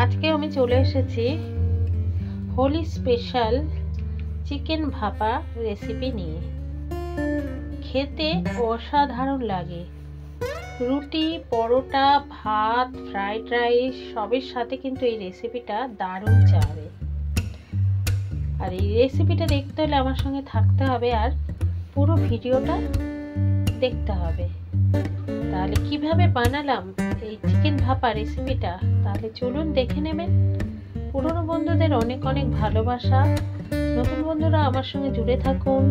আজকে আমি চলে এসেছি হোলি স্পেশাল চিকেন ভাপা রেসিপি নিয়ে। খেতে অসাধারণ লাগে। রুটি, পরোটা, ভাত, ফ্রাইড রাইস সবের সাথে কিন্তু এই রেসিপিটা দারুণ যাবে। আর এই রেসিপিটা দেখতে হলে আমার সঙ্গে থাকতে হবে আর পুরো ভিডিওটা দেখতে হবে। তাহলে কিভাবে বানালাম এই চিকেন ভাপা রেসিপিটা, তাহলে চলুন দেখে নেবেন। পুরনো বন্ধুদের অনেক অনেক ভালোবাসা, নতুন বন্ধুরা আমার সঙ্গে জুড়ে থাকুন,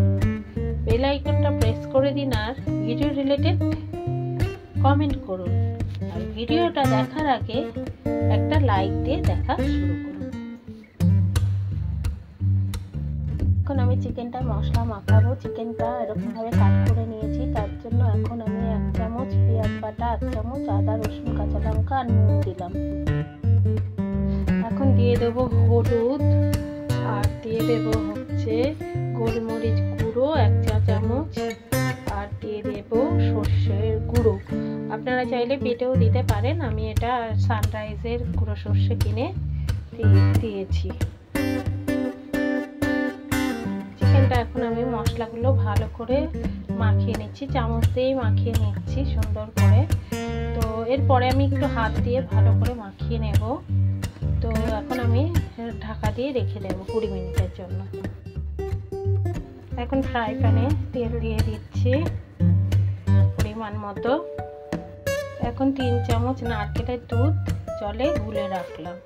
বেল আইকনটা প্রেস করে দিন আর ভিডিও রিলেটেড কমেন্ট করুন। আর ভিডিওটা দেখার আগে একটা লাইক দিয়ে দেখা শুরু করুন। এখন আমি চিকেনটা মশলা মাখাবো। চিকেনটা এরকমভাবে কাট করে নিয়েছি। তার জন্য এখন আমি 1 চামচ পেঁয়াজ বাটা, 1 চামচ আদা রসুন কাঁচা লঙ্কা আর নুন দিলাম। এখন দিয়ে দেবো হলুদ আর দিয়ে দেবো গোলমরিচ গুঁড়ো 1 চা চামচ আর দিয়ে দেবো সর্ষের গুঁড়ো। আপনারা চাইলে বেটেও দিতে পারেন। আমি এটা সানরাইজের গুঁড়ো সর্ষে কিনে দিয়েছি। চিকেনটা এখন আমি মশলাগুলো ভালো করে মাখিয়ে নিচ্ছি, চামচ দিয়েই মাখিয়ে নিচ্ছি সুন্দর করে। তো এরপরে আমি একটু হাত দিয়ে ভালো করে মাখিয়ে নেব। তো এখন আমি ঢাকা দিয়ে রেখে দেবো 20 মিনিটের জন্য। এখন ফ্রাই প্যানে তেল দিয়ে দিচ্ছি পরিমাণ মতো। এখন 3 চামচ নারকেলের দুধ জলে গুলে রাখলাম।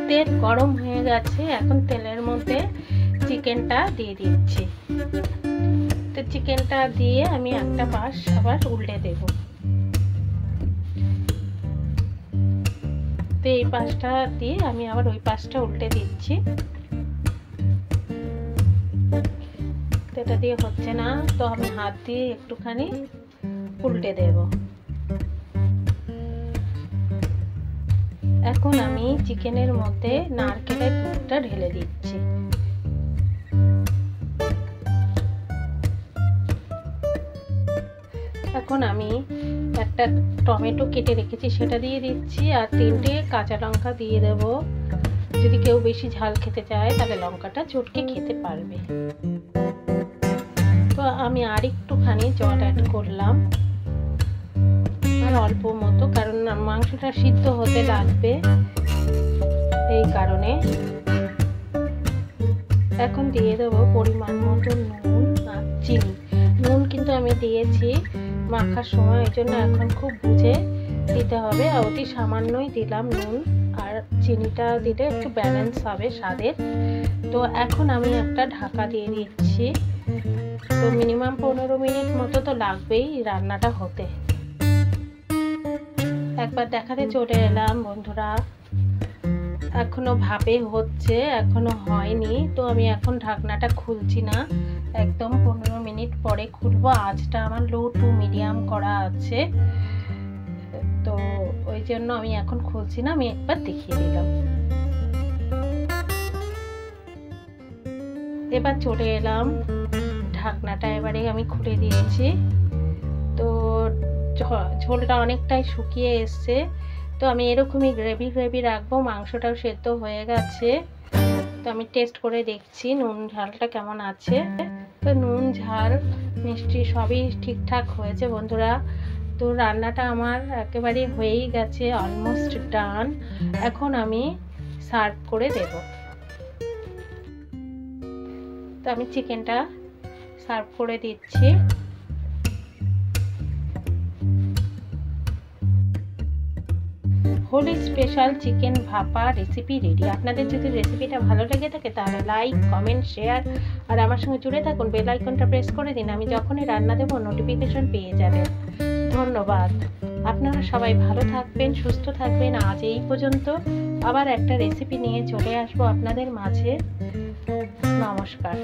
তেল গরম হয়ে গেছে। এখন তেলের মধ্যে চিকেনটা দিয়ে দিচ্ছি। তো চিকেনটা দিয়ে আমি একটা পাশ আবার উল্টে দেব। তো এই পাশটা দিয়ে আমি আবার ওই পাশটা উল্টে দিচ্ছি। এটা দিয়ে হচ্ছে না, তো আমি হাত দিয়ে একটুখানি উল্টে দেব। এখন আমি চিকেনের মধ্যে নারকেলের দুধটা ঢেলে দিচ্ছি। এখন আমি একটা টমেটো কেটে রেখেছি সেটা দিয়ে দিচ্ছি আর 3টে কাঁচা লঙ্কা দিয়ে দেব। যদি কেউ বেশি ঝাল খেতে চায় তাহলে লঙ্কাটা চটকে খেতে পারবে। তো আমি আর একটুখানি জল অ্যাড করলাম আর অল্প মতো, কারণ মাংসটা সিদ্ধ হতে লাগবে এই কারণে। এখন দিয়ে দেবো পরিমাণ মতো নুন আর চিনি। নুন কিন্তু আমি দিয়েছি মাখার সময়, এই জন্য এখন খুব বুঝে দিতে হবে। অতি সামান্যই দিলাম নুন, আর চিনিটা দিলে একটু ব্যালেন্স হবে স্বাদের। তো এখন আমি একটা ঢাকা দিয়ে দিচ্ছি। তো মিনিমাম 15 মিনিট মতো তো লাগবেই রান্নাটা হতে। একবার দেখাতে চলে এলাম বন্ধুরা। এখনো ভাপে হচ্ছে, এখনো হয়নি। তো আমি এখন ঢাকনাটা খুলছি না, একদম 15 মিনিট পরে খুলবো। আঁচটা আমার লো টু মিডিয়াম করা আছে, তো ওই জন্য আমি এখন খুলছি না। আমি একবার দেখিয়ে দিলাম। এবার চলে এলাম, ঢাকনাটা এবারে আমি খুলে দিয়েছি। তো ঝোলটা অনেকটাই শুকিয়ে এসছে। তো আমি এরকমই গ্রেভি রাখবো। মাংসটাও সেদ্ধ হয়ে গেছে। তো আমি টেস্ট করে দেখছি নুন ঝালটা কেমন আছে। তো নুন ঝাল মিষ্টি সবই ঠিকঠাক হয়েছে বন্ধুরা। তো রান্নাটা আমার একেবারে হয়েই গেছে, অলমোস্ট ডান। এখন আমি সার্ভ করে দেব। তো আমি চিকেনটা সার্ভ করে দিচ্ছি। হোলি স্পেশাল চিকেন ভাপা রেসিপি রেডি। আপনাদের যদি রেসিপিটা ভালো লেগে থাকে তাহলে লাইক, কমেন্ট, শেয়ার আর আমার সঙ্গে জুড়ে থাকুন। বেল আইকনটা প্রেস করে দিন। আমি যখনই রান্না দেবো নোটিফিকেশন পেয়ে যাবেন। ধন্যবাদ। আপনারা সবাই ভালো থাকবেন, সুস্থ থাকবেন। আজ এই পর্যন্ত। আবার একটা রেসিপি নিয়ে চলে আসবো আপনাদের মাঝে। নমস্কার।